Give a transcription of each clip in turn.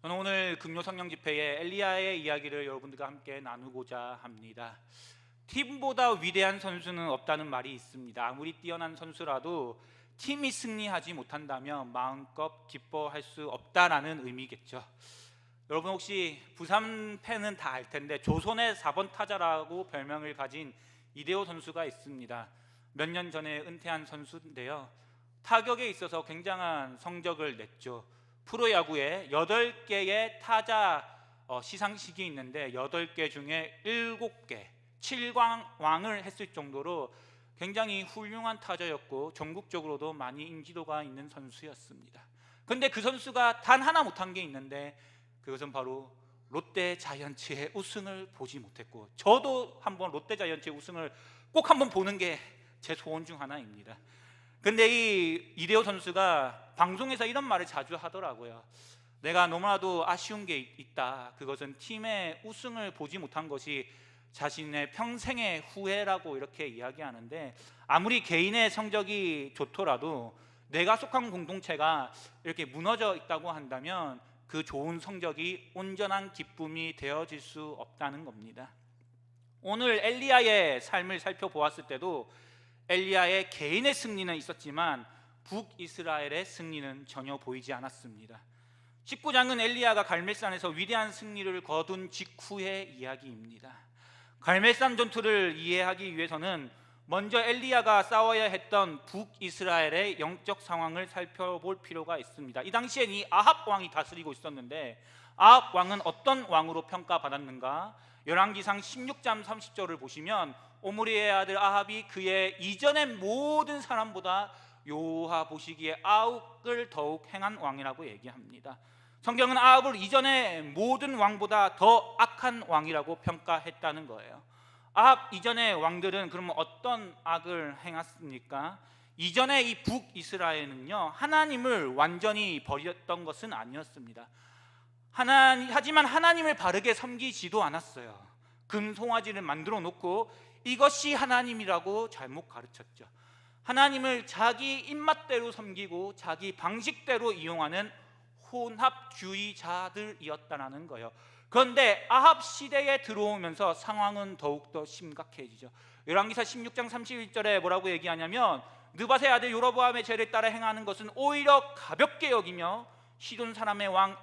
저는 오늘 금요 성령 집회에 엘리야의 이야기를 여러분들과 함께 나누고자 합니다. 팀보다 위대한 선수는 없다는 말이 있습니다. 아무리 뛰어난 선수라도 팀이 승리하지 못한다면 마음껏 기뻐할 수 없다라는 의미겠죠. 여러분 혹시 부산 팬은 다 알 텐데 조선의 4번 타자라고 별명을 가진 이대호 선수가 있습니다. 몇 년 전에 은퇴한 선수인데요. 타격에 있어서 굉장한 성적을 냈죠. 프로야구에 8개의 타자 시상식이 있는데 8개 중에 7개 7광왕을 했을 정도로 굉장히 훌륭한 타자였고 전국적으로도 많이 인지도가 있는 선수였습니다. 그런데 그 선수가 단 하나 못한 게 있는데 그것은 바로 롯데 자이언츠의 우승을 보지 못했고, 저도 한번 롯데 자이언츠의 우승을 꼭 한번 보는 게 제 소원 중 하나입니다. 근데 이 이대호 선수가 방송에서 이런 말을 자주 하더라고요. 내가 너무나도 아쉬운 게 있다. 그것은 팀의 우승을 보지 못한 것이 자신의 평생의 후회라고 이렇게 이야기하는데, 아무리 개인의 성적이 좋더라도 내가 속한 공동체가 이렇게 무너져 있다고 한다면 그 좋은 성적이 온전한 기쁨이 되어질 수 없다는 겁니다. 오늘 엘리야의 삶을 살펴보았을 때도 엘리야의 개인의 승리는 있었지만 북이스라엘의 승리는 전혀 보이지 않았습니다. 19장은 엘리야가 갈멜산에서 위대한 승리를 거둔 직후의 이야기입니다. 갈멜산 전투를 이해하기 위해서는 먼저 엘리야가 싸워야 했던 북이스라엘의 영적 상황을 살펴볼 필요가 있습니다. 이 당시엔 이 아합 왕이 다스리고 있었는데 아합 왕은 어떤 왕으로 평가받았는가? 열왕기상 16장 30절을 보시면 오므리의 아들 아합이 그의 이전의 모든 사람보다 여호와 보시기에 아합을 더욱 행한 왕이라고 얘기합니다. 성경은 아합을 이전의 모든 왕보다 더 악한 왕이라고 평가했다는 거예요. 아합 이전의 왕들은 그러면 어떤 악을 행했습니까? 이전에 이 북이스라엘은요, 하나님을 완전히 버렸던 것은 아니었습니다. 하지만 하나님을 바르게 섬기지도 않았어요. 금송아지를 만들어 놓고 이것이 하나님이라고 잘못 가르쳤죠. 하나님을 자기 입맛대로 섬기고 자기 방식대로 이용하는 혼합주의자들이었다는 거예요. 그런데 아합 시대에 들어오면서 상황은 더욱더 심각해지죠. 열왕기사 16장 31절에 뭐라고 얘기하냐면 느밧의 아들 여로보암의 죄를 따라 행하는 것은 오히려 가볍게 여기며 시돈 사람의 왕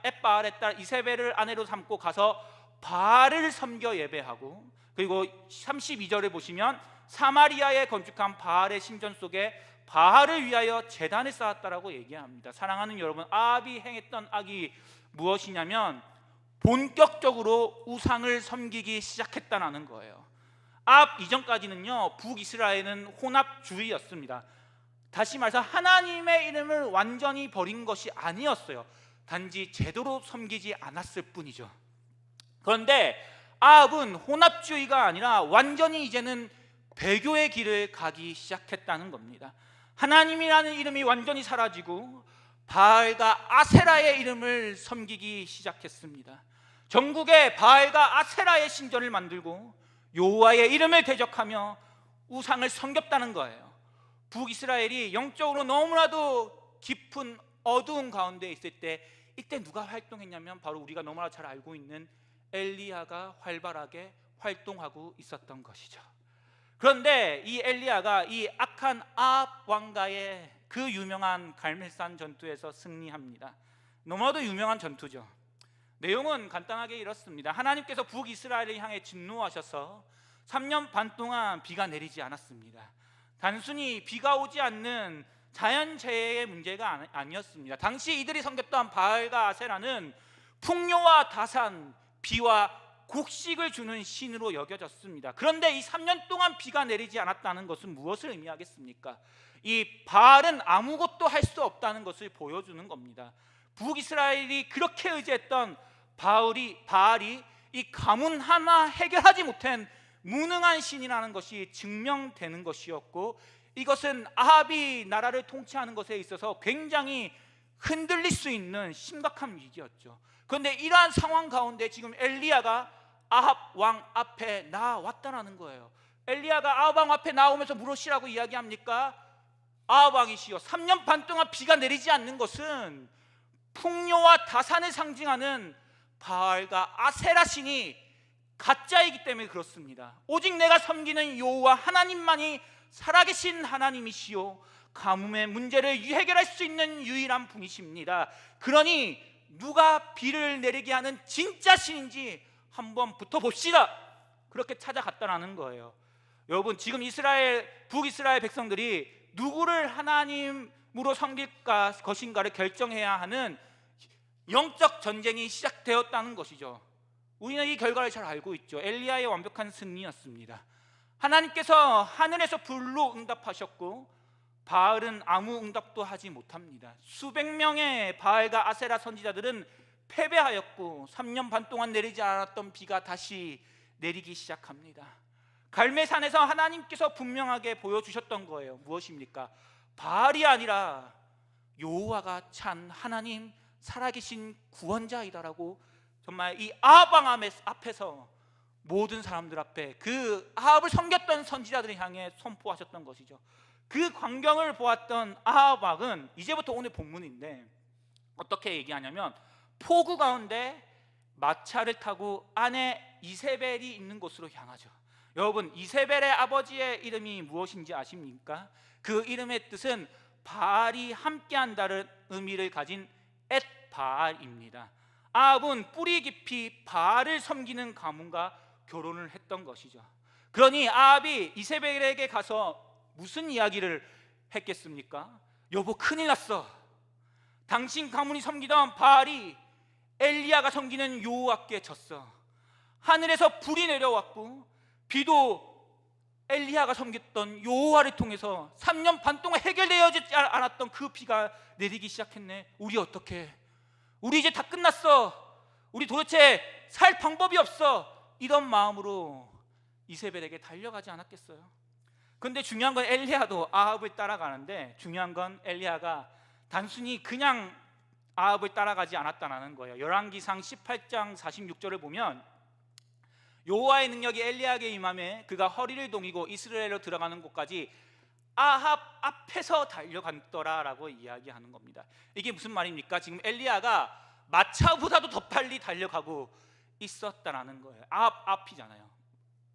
엣바알의 딸 이세벨을 아내로 삼고 가서 바알을 섬겨 예배하고, 그리고 32절을 보시면 사마리아에 건축한 바알의 신전 속에 바알을 위하여 제단을 쌓았다라고 얘기합니다. 사랑하는 여러분, 아합이 행했던 악이 무엇이냐면 본격적으로 우상을 섬기기 시작했다는 거예요. 아합 이전까지는요, 북이스라엘은 혼합주의였습니다. 다시 말해서 하나님의 이름을 완전히 버린 것이 아니었어요. 단지 제대로 섬기지 않았을 뿐이죠. 그런데 아합은 혼합주의가 아니라 완전히 이제는 배교의 길을 가기 시작했다는 겁니다. 하나님이라는 이름이 완전히 사라지고 바알과 아세라의 이름을 섬기기 시작했습니다. 전국에 바알과 아세라의 신전을 만들고 여호와의 이름을 대적하며 우상을 섬겼다는 거예요. 북이스라엘이 영적으로 너무나도 깊은 어두운 가운데 있을 때, 이때 누가 활동했냐면 바로 우리가 너무나 잘 알고 있는 엘리야가 활발하게 활동하고 있었던 것이죠. 그런데 이 엘리야가 이 악한 아합 왕과의 그 유명한 갈멜산 전투에서 승리합니다. 너무나도 유명한 전투죠. 내용은 간단하게 이렇습니다. 하나님께서 북이스라엘을 향해 진노하셔서 3년 반 동안 비가 내리지 않았습니다. 단순히 비가 오지 않는 자연재해의 문제가 아니었습니다. 당시 이들이 섬겼던 바알과 아세라는 풍요와 다산, 비와 곡식을 주는 신으로 여겨졌습니다. 그런데 이 3년 동안 비가 내리지 않았다는 것은 무엇을 의미하겠습니까? 이 바알은 아무것도 할 수 없다는 것을 보여주는 겁니다. 북이스라엘이 그렇게 의지했던 바알이 이 가문 하나 해결하지 못한 무능한 신이라는 것이 증명되는 것이었고, 이것은 아합이 나라를 통치하는 것에 있어서 굉장히 흔들릴 수 있는 심각한 위기였죠. 그런데 이러한 상황 가운데 지금 엘리야가 아합 왕 앞에 나왔다는 거예요. 엘리야가 아합 왕 앞에 나오면서 무엇이라고 이야기합니까? 아합 왕이시여, 3년 반 동안 비가 내리지 않는 것은 풍요와 다산을 상징하는 바알과 아세라 신이 가짜이기 때문에 그렇습니다. 오직 내가 섬기는 여호와 하나님만이 살아계신 하나님이시요 가뭄의 문제를 해결할 수 있는 유일한 분이십니다. 그러니 누가 비를 내리게 하는 진짜 신인지 한번 붙어봅시다. 그렇게 찾아갔다라는 거예요. 여러분, 지금 북이스라엘 백성들이 누구를 하나님으로 섬길 것인가를 결정해야 하는 영적 전쟁이 시작되었다는 것이죠. 우리는 이 결과를 잘 알고 있죠. 엘리야의 완벽한 승리였습니다. 하나님께서 하늘에서 불로 응답하셨고 바알은 아무 응답도 하지 못합니다. 수백 명의 바알과 아세라 선지자들은 패배하였고 3년 반 동안 내리지 않았던 비가 다시 내리기 시작합니다. 갈멜산에서 하나님께서 분명하게 보여주셨던 거예요. 무엇입니까? 바알이 아니라 여호와가 참 하나님, 살아계신 구원자이다라고 정말 이 아합 왕 앞에서 모든 사람들 앞에 그 아합을 섬겼던 선지자들을 향해 선포하셨던 것이죠. 그 광경을 보았던 아합 왕은 이제부터 오늘 본문인데 어떻게 얘기하냐면 폭우 가운데 마차를 타고 아내 이세벨이 있는 곳으로 향하죠. 여러분, 이세벨의 아버지의 이름이 무엇인지 아십니까? 그 이름의 뜻은 바알이 함께한다는 의미를 가진 엣바알입니다. 아합은 뿌리 깊이 바알을 섬기는 가문과 결혼을 했던 것이죠. 그러니 아합이 이세벨에게 가서 무슨 이야기를 했겠습니까? 여보, 큰일 났어. 당신 가문이 섬기던 바알이 엘리야가 섬기는 여호와께 졌어. 하늘에서 불이 내려왔고 비도 엘리야가 섬겼던 여호와를 통해서 3년 반 동안 해결되어지지 않았던 그 비가 내리기 시작했네. 우리 어떡해? 우리 이제 다 끝났어. 우리 도대체 살 방법이 없어. 이런 마음으로 이세벨에게 달려가지 않았겠어요? 근데 중요한 건 엘리야도 아합을 따라가는데 중요한 건 엘리야가 단순히 그냥 아합을 따라가지 않았다는 거예요. 열왕기상 18장 46절을 보면 여호와의 능력이 엘리야에게 임하매 그가 허리를 동이고 이스라엘로 들어가는 곳까지 아합 앞에서 달려갔더라라고 이야기하는 겁니다. 이게 무슨 말입니까? 지금 엘리야가 마차보다도 더 빨리 달려가고 있었다라는 거예요. 아합 앞이잖아요.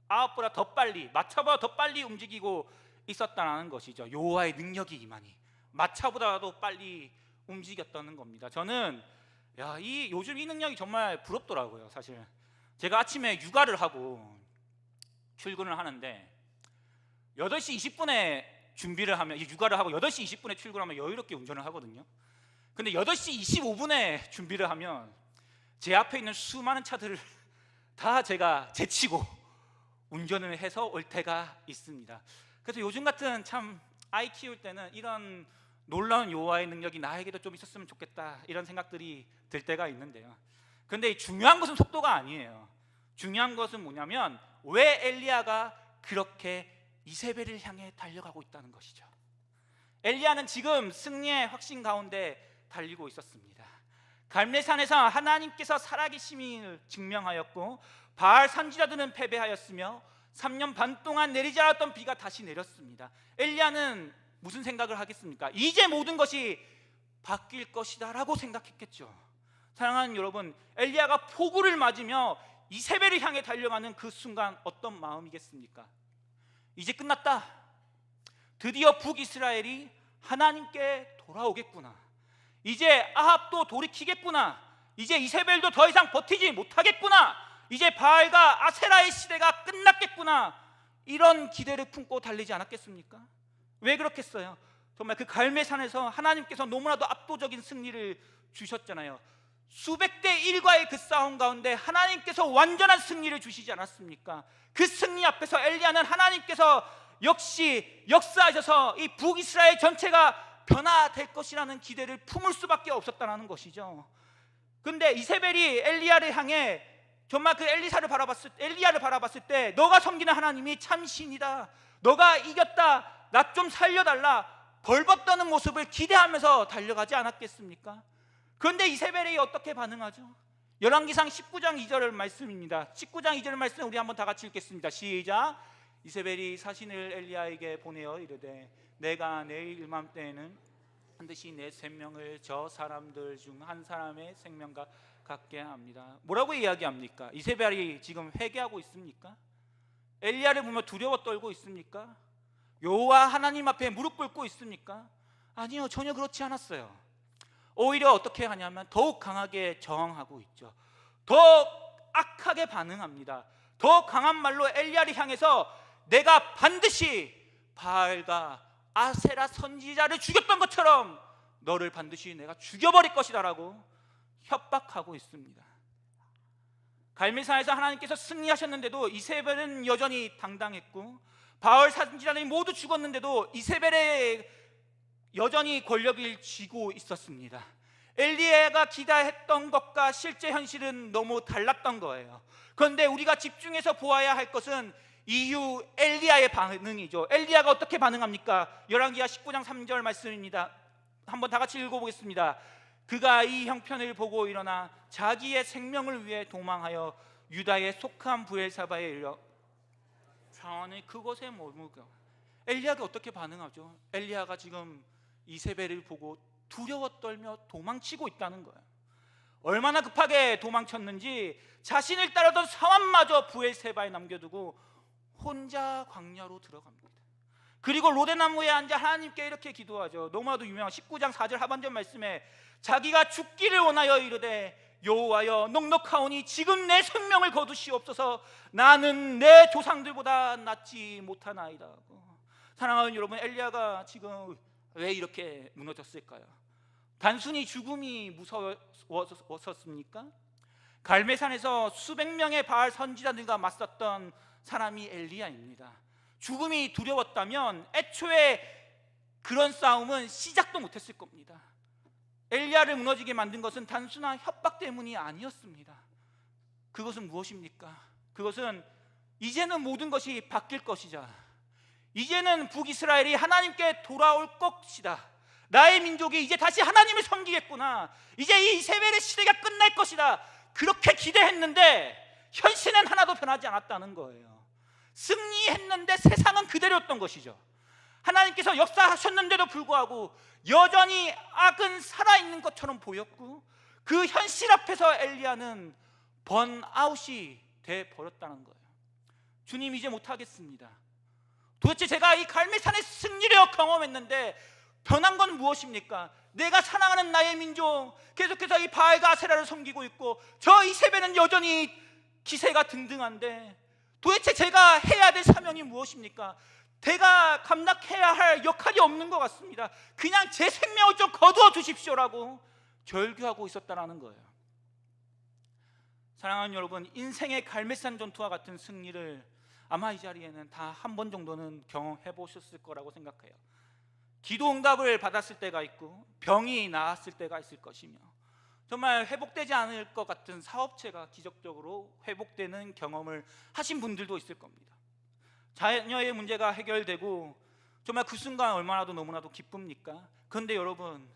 아합보다 더 빨리, 마차보다 더 빨리 움직이고 있었다는 것이죠. 여호와의 능력이 임하니 마차보다도 빨리 움직였다는 겁니다. 저는 요즘 이 능력이 정말 부럽더라고요. 사실 제가 아침에 육아를 하고 출근을 하는데 8시 20분에 준비를 하면, 육아를 하고 8시 20분에 출근하면 여유롭게 운전을 하거든요. 근데 8시 25분에 준비를 하면 제 앞에 있는 수많은 차들을 다 제가 제치고 운전을 해서 올 때가 있습니다. 그래서 요즘 같은 참 아이 키울 때는 이런 놀라운 여호와의 능력이 나에게도 좀 있었으면 좋겠다 이런 생각들이 들 때가 있는데요. 그런데 중요한 것은 속도가 아니에요. 중요한 것은 뭐냐면 왜 엘리야가 그렇게 이세벨을 향해 달려가고 있다는 것이죠. 엘리야는 지금 승리의 확신 가운데 달리고 있었습니다. 갈멜산에서 하나님께서 살아계심을 증명하였고 바알 선지자들은 패배하였으며 3년 반 동안 내리지 않았던 비가 다시 내렸습니다. 엘리야는 무슨 생각을 하겠습니까? 이제 모든 것이 바뀔 것이다 라고 생각했겠죠. 사랑하는 여러분, 엘리야가 폭우를 맞으며 이세벨을 향해 달려가는 그 순간 어떤 마음이겠습니까? 이제 끝났다. 드디어 북이스라엘이 하나님께 돌아오겠구나. 이제 아합도 돌이키겠구나. 이제 이세벨도 더 이상 버티지 못하겠구나. 이제 바알과 아세라의 시대가 끝났겠구나. 이런 기대를 품고 달리지 않았겠습니까? 왜 그렇겠어요? 정말 그 갈멜산에서 하나님께서 너무나도 압도적인 승리를 주셨잖아요. 수백 대 1과의 그 싸움 가운데 하나님께서 완전한 승리를 주시지 않았습니까? 그 승리 앞에서 엘리야는 하나님께서 역시 역사하셔서 이 북이스라엘 전체가 변화될 것이라는 기대를 품을 수밖에 없었다는 것이죠. 그런데 이세벨이 엘리야를 향해 정말 그 엘리야를 바라봤을 때 너가 섬기는 하나님이 참 신이다. 너가 이겼다. 나 좀 살려달라. 벌받다는 모습을 기대하면서 달려가지 않았겠습니까? 그런데 이세벨이 어떻게 반응하죠? 열왕기상 19장 2절 말씀입니다. 19장 2절 말씀 우리 한번 다 같이 읽겠습니다. 시작. 이세벨이 사신을 엘리야에게 보내어 이르되 내가 내일 이맘때에는 반드시 내 생명을 저 사람들 중 한 사람의 생명과 같게 합니다. 뭐라고 이야기합니까? 이세벨이 지금 회개하고 있습니까? 엘리야를 보며 두려워 떨고 있습니까? 여호와 하나님 앞에 무릎 꿇고 있습니까? 아니요, 전혀 그렇지 않았어요. 오히려 어떻게 하냐면 더욱 강하게 저항하고 있죠. 더 악하게 반응합니다. 더 강한 말로 엘리야를 향해서 내가 반드시 바알과 아세라 선지자를 죽였던 것처럼 너를 반드시 내가 죽여버릴 것이다 라고 협박하고 있습니다. 갈멜산에서 하나님께서 승리하셨는데도 이세벨은 여전히 당당했고, 바알 선지자들이 모두 죽었는데도 이세벨의 여전히 권력을 쥐고 있었습니다. 엘리야가 기대했던 것과 실제 현실은 너무 달랐던 거예요. 그런데 우리가 집중해서 보아야 할 것은 이후 엘리야의 반응이죠. 엘리야가 어떻게 반응합니까? 열왕기하 19장 3절 말씀입니다. 한번 다 같이 읽어보겠습니다. 그가 이 형편을 보고 일어나 자기의 생명을 위해 도망하여 유다에 속한 브엘사바에 이르러 자원을 그곳에 머물고. 엘리야가 어떻게 반응하죠? 엘리야가 지금 이세벨을 보고 두려워 떨며 도망치고 있다는 거예요. 얼마나 급하게 도망쳤는지 자신을 따르던 사환마저 브엘세바에 남겨두고 혼자 광야로 들어갑니다. 그리고 로데나무에 앉아 하나님께 이렇게 기도하죠. 너무나도 유명한 19장 4절 하반절 말씀에 자기가 죽기를 원하여 이르되 여호와여 넉넉하오니 지금 내 생명을 거두시옵소서. 나는 내 조상들보다 낫지 못하나이다. 사랑하는 여러분, 엘리야가 지금 왜 이렇게 무너졌을까요? 단순히 죽음이 무서웠었습니까? 갈멜산에서 수백 명의 바알 선지자들과 맞섰던 사람이 엘리야입니다. 죽음이 두려웠다면 애초에 그런 싸움은 시작도 못했을 겁니다. 엘리야를 무너지게 만든 것은 단순한 협박 때문이 아니었습니다. 그것은 무엇입니까? 그것은 이제는 모든 것이 바뀔 것이자, 이제는 북이스라엘이 하나님께 돌아올 것이다. 나의 민족이 이제 다시 하나님을 섬기겠구나. 이제 이 이세벨의 시대가 끝날 것이다. 그렇게 기대했는데 현실은 하나도 변하지 않았다는 거예요. 승리했는데 세상은 그대로였던 것이죠. 하나님께서 역사하셨는데도 불구하고 여전히 악은 살아있는 것처럼 보였고, 그 현실 앞에서 엘리야는 번아웃이 돼버렸다는 거예요. 주님, 이제 못하겠습니다. 도대체 제가 이 갈멜산의 승리를 경험했는데 변한 건 무엇입니까? 내가 사랑하는 나의 민족 계속해서 이 바알과 아세라를 섬기고 있고, 저 이세벨은 여전히 기세가 등등한데 도대체 제가 해야 될 사명이 무엇입니까? 제가 감당해야 할 역할이 없는 것 같습니다. 그냥 제 생명을 좀 거두어 주십시오라고 절규하고 있었다는 거예요. 사랑하는 여러분, 인생의 갈멜산 전투와 같은 승리를 아마 이 자리에는 다 한 번 정도는 경험해 보셨을 거라고 생각해요. 기도 응답을 받았을 때가 있고 병이 나았을 때가 있을 것이며, 정말 회복되지 않을 것 같은 사업체가 기적적으로 회복되는 경험을 하신 분들도 있을 겁니다. 자녀의 문제가 해결되고 정말 그 순간 얼마나도 너무나도 기쁩니까? 그런데 여러분,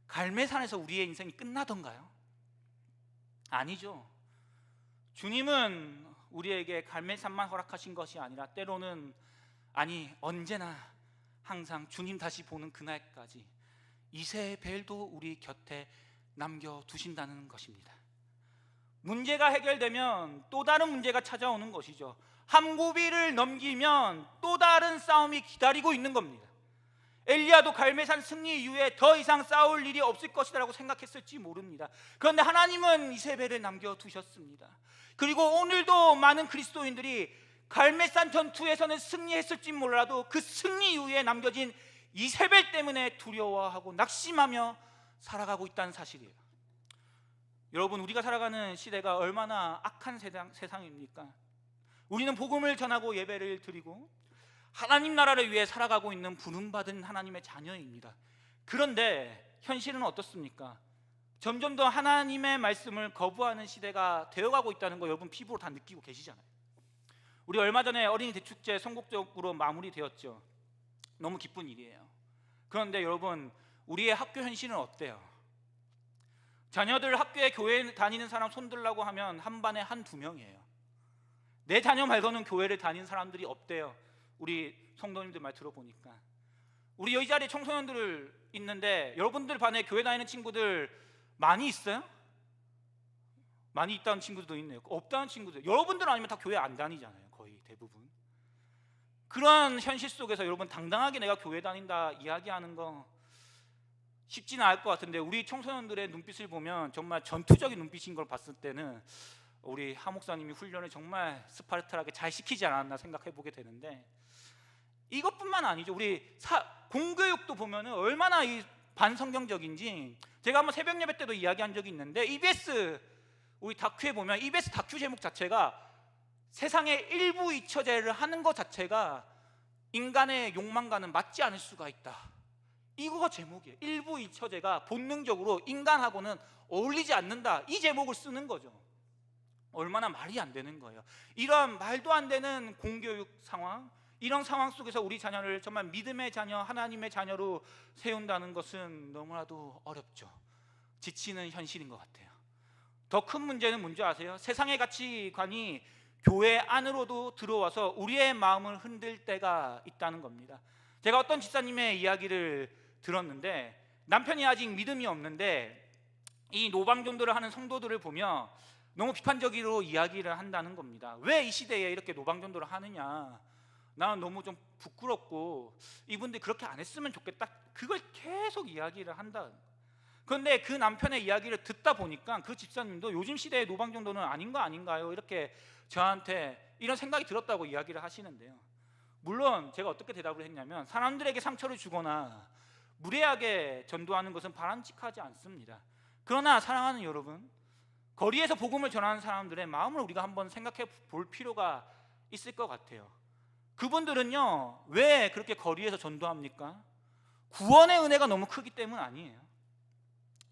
갈멜산에서 우리의 인생이 끝나던가요? 아니죠. 주님은 우리에게 갈멜산만 허락하신 것이 아니라 때로는, 아니 언제나 항상 주님 다시 보는 그날까지 이세벨도 우리 곁에 남겨두신다는 것입니다. 문제가 해결되면 또 다른 문제가 찾아오는 것이죠. 한 고비를 넘기면 또 다른 싸움이 기다리고 있는 겁니다. 엘리야도 갈멜산 승리 이후에 더 이상 싸울 일이 없을 것이라고 생각했을지 모릅니다. 그런데 하나님은 이세벨을 남겨두셨습니다. 그리고 오늘도 많은 그리스도인들이 갈멜산 전투에서는 승리했을지 몰라도 그 승리 이후에 남겨진 이세벨 때문에 두려워하고 낙심하며 살아가고 있다는 사실이에요. 여러분, 우리가 살아가는 시대가 얼마나 악한 세상입니까? 우리는 복음을 전하고 예배를 드리고 하나님 나라를 위해 살아가고 있는 부름받은 하나님의 자녀입니다. 그런데 현실은 어떻습니까? 점점 더 하나님의 말씀을 거부하는 시대가 되어가고 있다는 거 여러분 피부로 다 느끼고 계시잖아요. 우리 얼마 전에 어린이 대축제 성공적으로 마무리되었죠. 너무 기쁜 일이에요. 그런데 여러분, 우리의 학교 현실은 어때요? 자녀들 학교에 교회 다니는 사람 손들라고 하면 한 반에 한두 명이에요. 내 자녀 말고는 교회를 다니는 사람들이 없대요. 우리 성도님들 말 들어보니까. 우리 여기 자리에 청소년들 있는데 여러분들 반에 교회 다니는 친구들 많이 있어요? 많이 있다는 친구들도 있네요. 없다는 친구들, 여러분들 아니면 다 교회 안 다니잖아요. 거의 대부분. 그런 현실 속에서 여러분 당당하게 내가 교회 다닌다 이야기하는 거 쉽지는 않을 것 같은데, 우리 청소년들의 눈빛을 보면 정말 전투적인 눈빛인 걸 봤을 때는 우리 하 목사님이 훈련을 정말 스파르타하게 잘 시키지 않았나 생각해 보게 되는데, 이것뿐만 아니죠. 우리 공교육도 보면은 얼마나 이 반성경적인지, 제가 한번 새벽 예배 때도 이야기한 적이 있는데, EBS 우리 다큐에 보면 EBS 다큐 제목 자체가 세상의 일부 이처제를 하는 것 자체가 인간의 욕망과는 맞지 않을 수가 있다, 이거가 제목이에요. 일부 이처제가 본능적으로 인간하고는 어울리지 않는다, 이 제목을 쓰는 거죠. 얼마나 말이 안 되는 거예요. 이런 말도 안 되는 공교육 상황, 이런 상황 속에서 우리 자녀를 정말 믿음의 자녀, 하나님의 자녀로 세운다는 것은 너무나도 어렵죠. 지치는 현실인 것 같아요. 더 큰 문제는 뭔지 아세요? 세상의 가치관이 교회 안으로도 들어와서 우리의 마음을 흔들 때가 있다는 겁니다. 제가 어떤 집사님의 이야기를 들었는데, 남편이 아직 믿음이 없는데 이 노방전도를 하는 성도들을 보며 너무 비판적으로 이야기를 한다는 겁니다. 왜 이 시대에 이렇게 노방전도를 하느냐, 나는 너무 좀 부끄럽고 이분들 그렇게 안 했으면 좋겠다, 그걸 계속 이야기를 한다. 그런데 그 남편의 이야기를 듣다 보니까 그 집사님도 요즘 시대의 노방전도는 아닌 거 아닌가요? 이렇게 저한테 이런 생각이 들었다고 이야기를 하시는데요. 물론 제가 어떻게 대답을 했냐면, 사람들에게 상처를 주거나 무례하게 전도하는 것은 바람직하지 않습니다. 그러나 사랑하는 여러분, 거리에서 복음을 전하는 사람들의 마음을 우리가 한번 생각해 볼 필요가 있을 것 같아요. 그분들은요, 왜 그렇게 거리에서 전도합니까? 구원의 은혜가 너무 크기 때문 아니에요.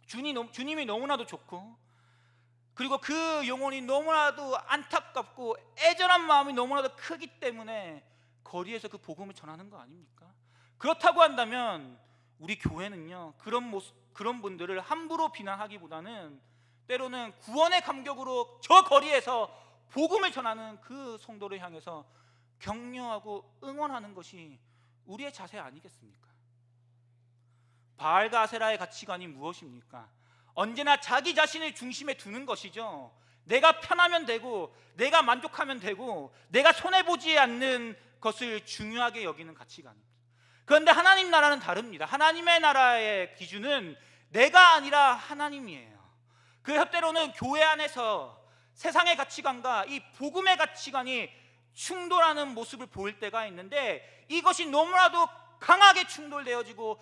주님이 너무나도 좋고, 그리고 그 영혼이 너무나도 안타깝고 애절한 마음이 너무나도 크기 때문에 거리에서 그 복음을 전하는 거 아닙니까? 그렇다고 한다면 우리 교회는요, 그런 분들을 함부로 비난하기보다는 때로는 구원의 감격으로 저 거리에서 복음을 전하는 그 성도를 향해서 격려하고 응원하는 것이 우리의 자세 아니겠습니까? 바알과 아세라의 가치관이 무엇입니까? 언제나 자기 자신을 중심에 두는 것이죠. 내가 편하면 되고, 내가 만족하면 되고, 내가 손해보지 않는 것을 중요하게 여기는 가치관입니다. 그런데 하나님 나라는 다릅니다. 하나님의 나라의 기준은 내가 아니라 하나님이에요. 그래서 때로는 교회 안에서 세상의 가치관과 이 복음의 가치관이 충돌하는 모습을 보일 때가 있는데, 이것이 너무나도 강하게 충돌되어지고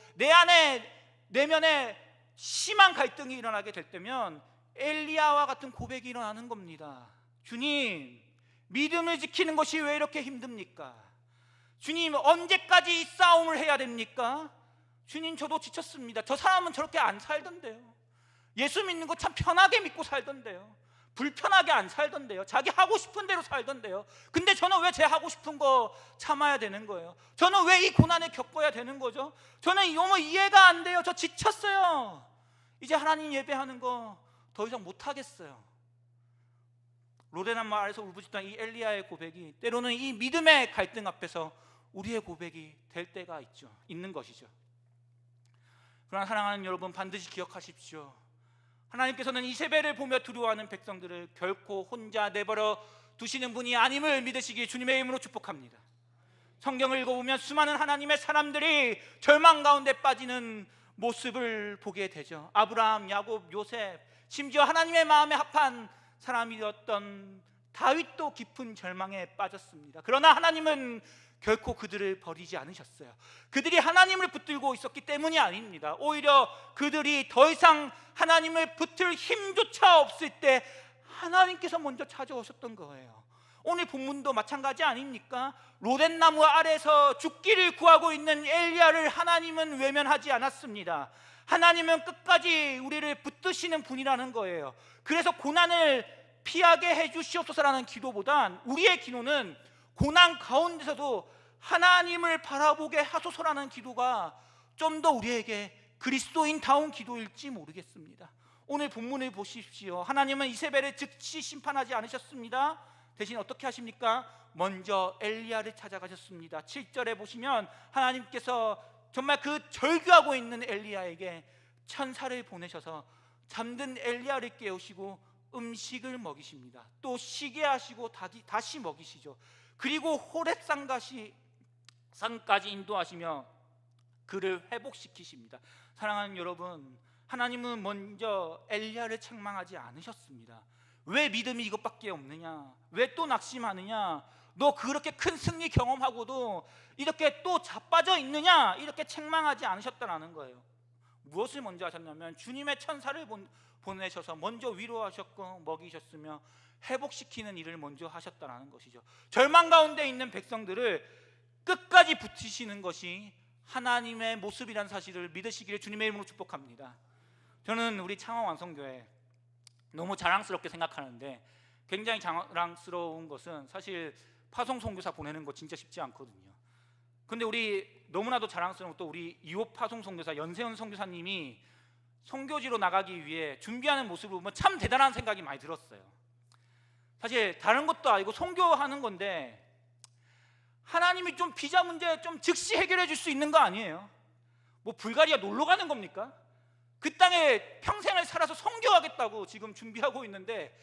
내면에 심한 갈등이 일어나게 될 때면 엘리야와 같은 고백이 일어나는 겁니다. 주님, 믿음을 지키는 것이 왜 이렇게 힘듭니까? 주님, 언제까지 이 싸움을 해야 됩니까? 주님, 저도 지쳤습니다. 저 사람은 저렇게 안 살던데요. 예수 믿는 거 참 편하게 믿고 살던데요. 불편하게 안 살던데요. 자기 하고 싶은 대로 살던데요. 근데 저는 왜 제 하고 싶은 거 참아야 되는 거예요? 저는 왜 이 고난을 겪어야 되는 거죠? 저는 너무 이해가 안 돼요. 저 지쳤어요. 이제 하나님 예배하는 거 더 이상 못 하겠어요. 로데난 마을에서 울부짖던 이 엘리야의 고백이 때로는 이 믿음의 갈등 앞에서 우리의 고백이 될 때가 있는 것이죠. 그러나 사랑하는 여러분, 반드시 기억하십시오. 하나님께서는 이세벨을 보며 두려워하는 백성들을 결코 혼자 내버려 두시는 분이 아님을 믿으시기 주님의 이름으로 축복합니다. 성경을 읽어보면 수많은 하나님의 사람들이 절망 가운데 빠지는 모습을 보게 되죠. 아브라함, 야곱, 요셉, 심지어 하나님의 마음에 합한 사람이었던 다윗도 깊은 절망에 빠졌습니다. 그러나 하나님은 결코 그들을 버리지 않으셨어요. 그들이 하나님을 붙들고 있었기 때문이 아닙니다. 오히려 그들이 더 이상 하나님을 붙들 힘조차 없을 때 하나님께서 먼저 찾아오셨던 거예요. 오늘 본문도 마찬가지 아닙니까? 로덴나무 아래서 죽기를 구하고 있는 엘리야를 하나님은 외면하지 않았습니다. 하나님은 끝까지 우리를 붙드시는 분이라는 거예요. 그래서 고난을 피하게 해주시옵소서라는 기도보단 우리의 기도는 고난 가운데서도 하나님을 바라보게 하소서라는 기도가 좀 더 우리에게 그리스도인다운 기도일지 모르겠습니다. 오늘 본문을 보십시오. 하나님은 이세벨을 즉시 심판하지 않으셨습니다. 대신 어떻게 하십니까? 먼저 엘리야를 찾아가셨습니다. 7절에 보시면 하나님께서 정말 그 절규하고 있는 엘리야에게 천사를 보내셔서 잠든 엘리야를 깨우시고 음식을 먹이십니다. 또 쉬게 하시고 다시 먹이시죠. 그리고 호렙산까지 인도하시며 그를 회복시키십니다. 사랑하는 여러분, 하나님은 먼저 엘리야를 책망하지 않으셨습니다. 왜 믿음이 이것밖에 없느냐? 왜 또 낙심하느냐? 너 그렇게 큰 승리 경험하고도 이렇게 또 자빠져 있느냐? 이렇게 책망하지 않으셨다라는 거예요. 무엇을 먼저 하셨냐면 주님의 천사를 보내셔서 먼저 위로하셨고 먹이셨으며 회복시키는 일을 먼저 하셨다라는 것이죠. 절망 가운데 있는 백성들을 끝까지 붙이시는 것이 하나님의 모습이라는 사실을 믿으시기를 주님의 이름으로 축복합니다. 저는 우리 창원 완성교회 너무 자랑스럽게 생각하는데, 굉장히 자랑스러운 것은 사실 파송 선교사 보내는 거 진짜 쉽지 않거든요. 근데 우리 너무나도 자랑스러운 또 우리 2호 파송 선교사 연세훈 선교사님이 선교지로 나가기 위해 준비하는 모습을 보면 참 대단한 생각이 많이 들었어요. 사실 다른 것도 아니고 선교하는 건데 하나님이 좀 비자 문제 좀 즉시 해결해 줄 수 있는 거 아니에요? 뭐 불가리아 놀러 가는 겁니까? 그 땅에 평생을 살아서 선교하겠다고 지금 준비하고 있는데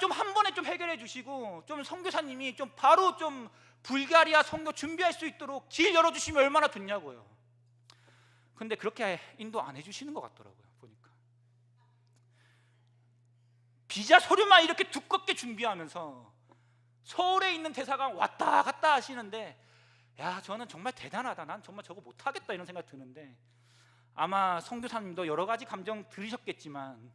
좀 한 번에 좀 해결해 주시고 좀 선교사님이 좀 바로 좀 불가리아 선교 준비할 수 있도록 길 열어주시면 얼마나 좋냐고요. 근데 그렇게 인도 안 해주시는 것 같더라고요. 보니까 비자 서류만 이렇게 두껍게 준비하면서 서울에 있는 대사관 왔다 갔다 하시는데, 야, 저는 정말 대단하다, 난 정말 저거 못하겠다 이런 생각 드는데, 아마 선교사님도 여러 가지 감정 들으셨겠지만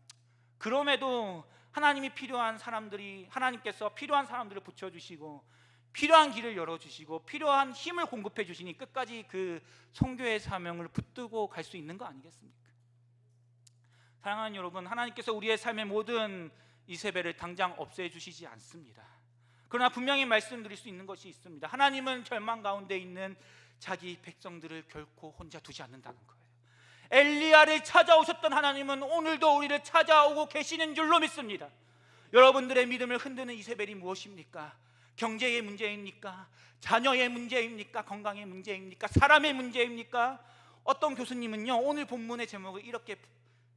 그럼에도 하나님께서 필요한 사람들을 붙여주시고 필요한 길을 열어주시고 필요한 힘을 공급해 주시니 끝까지 그 선교의 사명을 붙들고 갈 수 있는 거 아니겠습니까? 사랑하는 여러분, 하나님께서 우리의 삶의 모든 이세벨을 당장 없애주시지 않습니다. 그러나 분명히 말씀드릴 수 있는 것이 있습니다. 하나님은 절망 가운데 있는 자기 백성들을 결코 혼자 두지 않는다는 거예요. 엘리야를 찾아오셨던 하나님은 오늘도 우리를 찾아오고 계시는 줄로 믿습니다. 여러분들의 믿음을 흔드는 이세벨이 무엇입니까? 경제의 문제입니까? 자녀의 문제입니까? 건강의 문제입니까? 사람의 문제입니까? 어떤 교수님은요, 오늘 본문의 제목을 이렇게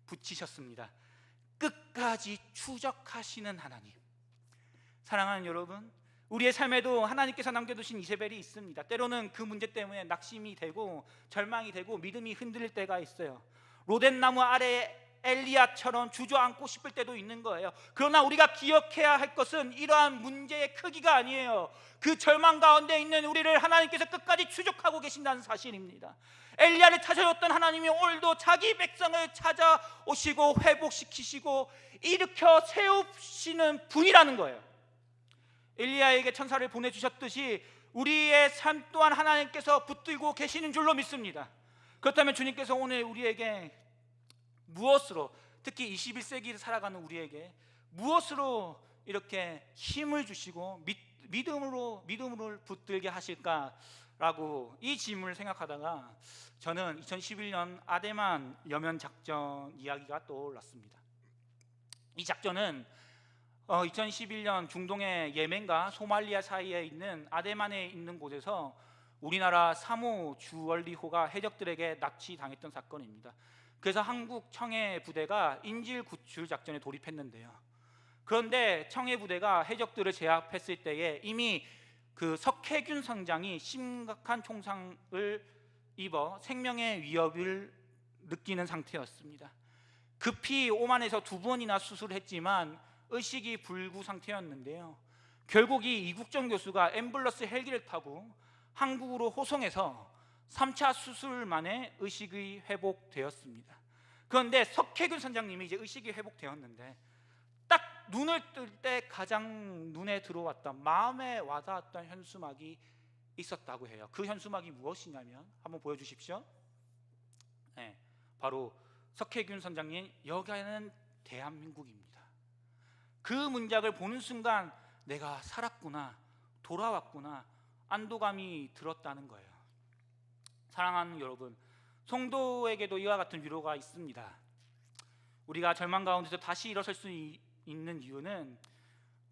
붙이셨습니다. 끝까지 추적하시는 하나님. 사랑하는 여러분, 우리의 삶에도 하나님께서 남겨두신 이세벨이 있습니다. 때로는 그 문제 때문에 낙심이 되고 절망이 되고 믿음이 흔들릴 때가 있어요. 로덴나무 아래 엘리야처럼 주저앉고 싶을 때도 있는 거예요. 그러나 우리가 기억해야 할 것은 이러한 문제의 크기가 아니에요. 그 절망 가운데 있는 우리를 하나님께서 끝까지 추적하고 계신다는 사실입니다. 엘리야를 찾아줬던 하나님이 오늘도 자기 백성을 찾아오시고 회복시키시고 일으켜 세우시는 분이라는 거예요. 엘리야에게 천사를 보내주셨듯이 우리의 삶 또한 하나님께서 붙들고 계시는 줄로 믿습니다. 그렇다면 주님께서 오늘 우리에게 무엇으로, 특히 21세기를 살아가는 우리에게 무엇으로 이렇게 힘을 주시고 믿음으로 붙들게 하실까라고 이 질문을 생각하다가 저는 2011년 아데만 여면 작전 이야기가 떠올랐습니다. 이 작전은 2011년 중동의 예멘과 소말리아 사이에 있는 아데만에 있는 곳에서 우리나라 3호 주얼리호가 해적들에게 납치당했던 사건입니다. 그래서 한국 청해 부대가 인질 구출 작전에 돌입했는데요. 그런데 청해 부대가 해적들을 제압했을 때에 이미 그 석혜균 선장이 심각한 총상을 입어 생명의 위협을 느끼는 상태였습니다. 급히 오만에서 2번이나 수술했지만 의식이 불구 상태였는데요. 결국 이 이국정 교수가 앰뷸런스 헬기를 타고 한국으로 호송해서 3차 수술 만에 의식이 회복되었습니다. 그런데 석혜균 선장님이 이제 의식이 회복되었는데 딱 눈을 뜰 때 가장 눈에 들어왔던, 마음에 와닿았던 현수막이 있었다고 해요. 그 현수막이 무엇이냐면 한번 보여주십시오. 네, 바로 석혜균 선장님, 여기는 대한민국입니다. 그 문장을 보는 순간 내가 살았구나, 돌아왔구나, 안도감이 들었다는 거예요. 사랑하는 여러분, 성도에게도 이와 같은 위로가 있습니다. 우리가 절망 가운데서 다시 일어설 수 있는 이유는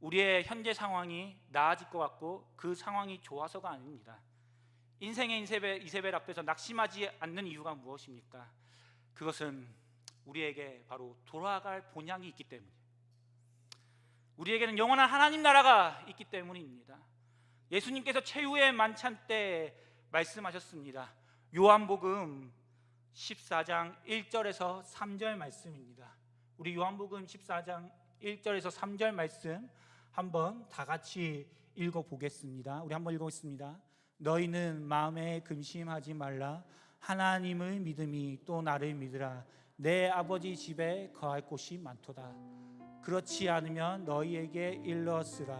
우리의 현재 상황이 나아질 것 같고 그 상황이 좋아서가 아닙니다. 인생의 이세벨 앞에서 낙심하지 않는 이유가 무엇입니까? 그것은 우리에게 바로 돌아갈 본향이 있기 때문이에요. 우리에게는 영원한 하나님 나라가 있기 때문입니다. 예수님께서 최후의 만찬 때 말씀하셨습니다. 요한복음 14장 1절에서 3절 말씀입니다. 우리 요한복음 14장 1절에서 3절 말씀 한번 다 같이 읽어보겠습니다. 우리 한번 읽어보겠습니다. 너희는 마음에 근심하지 말라. 하나님을 믿음이 또 나를 믿으라. 내 아버지 집에 거할 곳이 많도다. 그렇지 않으면 너희에게 일러쓰라.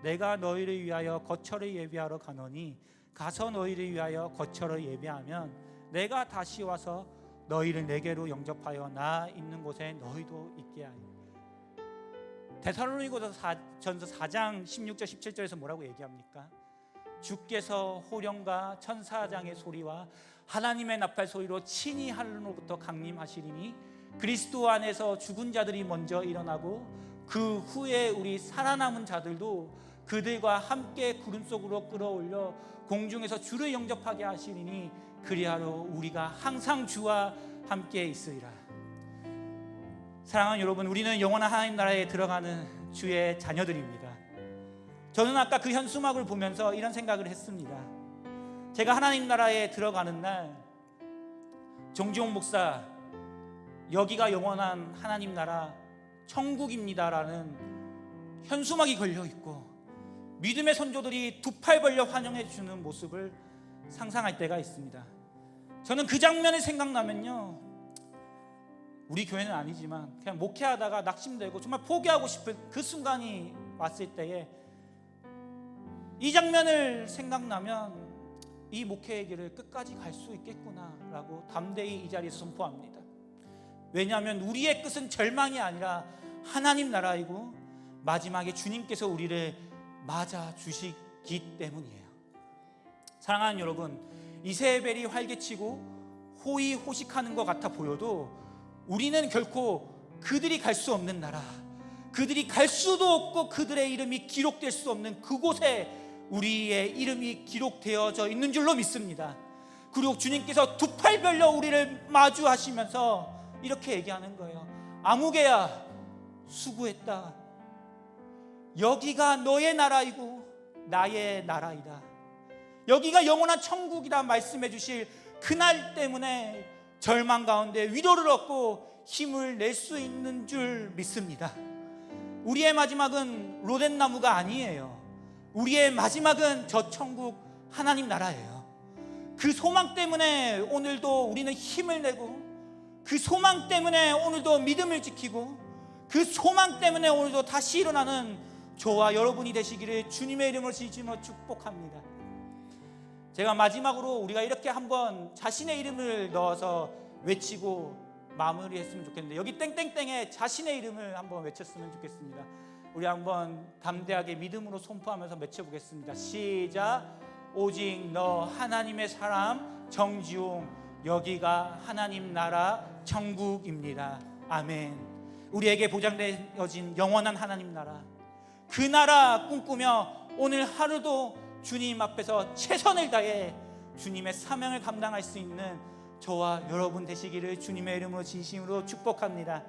내가 너희를 위하여 거처를 예비하러 가노니 가서 너희를 위하여 거처를 예비하면 내가 다시 와서 너희를 내게로 영접하여 나 있는 곳에 너희도 있게 하리. 데살로니가전서 4장 16절 17절에서 뭐라고 얘기합니까? 주께서 호령과 천사장의 소리와 하나님의 나팔 소리로 친히 하늘로부터 강림하시리니 그리스도 안에서 죽은 자들이 먼저 일어나고 그 후에 우리 살아남은 자들도 그들과 함께 구름 속으로 끌어올려 공중에서 주를 영접하게 하시리니 그리하여 우리가 항상 주와 함께 있으리라. 사랑하는 여러분, 우리는 영원한 하나님 나라에 들어가는 주의 자녀들입니다. 저는 아까 그 현수막을 보면서 이런 생각을 했습니다. 제가 하나님 나라에 들어가는 날 정지용 목사, 여기가 영원한 하나님 나라 천국입니다라는 현수막이 걸려있고 믿음의 선조들이 두 팔 벌려 환영해 주는 모습을 상상할 때가 있습니다. 저는 그 장면이 생각나면요, 우리 교회는 아니지만 그냥 목회하다가 낙심되고 정말 포기하고 싶은 그 순간이 왔을 때에 이 장면을 생각나면 이 목회의 길을 끝까지 갈 수 있겠구나라고 담대히 이 자리에서 선포합니다. 왜냐하면 우리의 끝은 절망이 아니라 하나님 나라이고 마지막에 주님께서 우리를 맞아 주시기 때문이에요. 사랑하는 여러분, 이세벨이 활개치고 호의호식하는 것 같아 보여도 우리는 결코 그들이 갈 수 없는 나라, 그들이 갈 수도 없고 그들의 이름이 기록될 수 없는 그곳에 우리의 이름이 기록되어져 있는 줄로 믿습니다. 그리고 주님께서 두 팔 벌려 우리를 마주하시면서 이렇게 얘기하는 거예요. 아무개야, 수고했다. 여기가 너의 나라이고 나의 나라이다. 여기가 영원한 천국이다 말씀해 주실 그날 때문에 절망 가운데 위로를 얻고 힘을 낼 수 있는 줄 믿습니다. 우리의 마지막은 로덴나무가 아니에요. 우리의 마지막은 저 천국 하나님 나라예요. 그 소망 때문에 오늘도 우리는 힘을 내고, 그 소망 때문에 오늘도 믿음을 지키고, 그 소망 때문에 오늘도 다시 일어나는 저와 여러분이 되시기를 주님의 이름으로 지지며 축복합니다. 제가 마지막으로 우리가 이렇게 한번 자신의 이름을 넣어서 외치고 마무리했으면 좋겠는데, 여기 땡땡땡에 자신의 이름을 한번 외쳤으면 좋겠습니다. 우리 한번 담대하게 믿음으로 선포하면서 외쳐보겠습니다. 시작. 오직 너 하나님의 사람 정지용, 여기가 하나님 나라 천국입니다. 아멘. 우리에게 보장되어진 영원한 하나님 나라, 그 나라 꿈꾸며 오늘 하루도 주님 앞에서 최선을 다해 주님의 사명을 감당할 수 있는 저와 여러분 되시기를 주님의 이름으로 진심으로 축복합니다.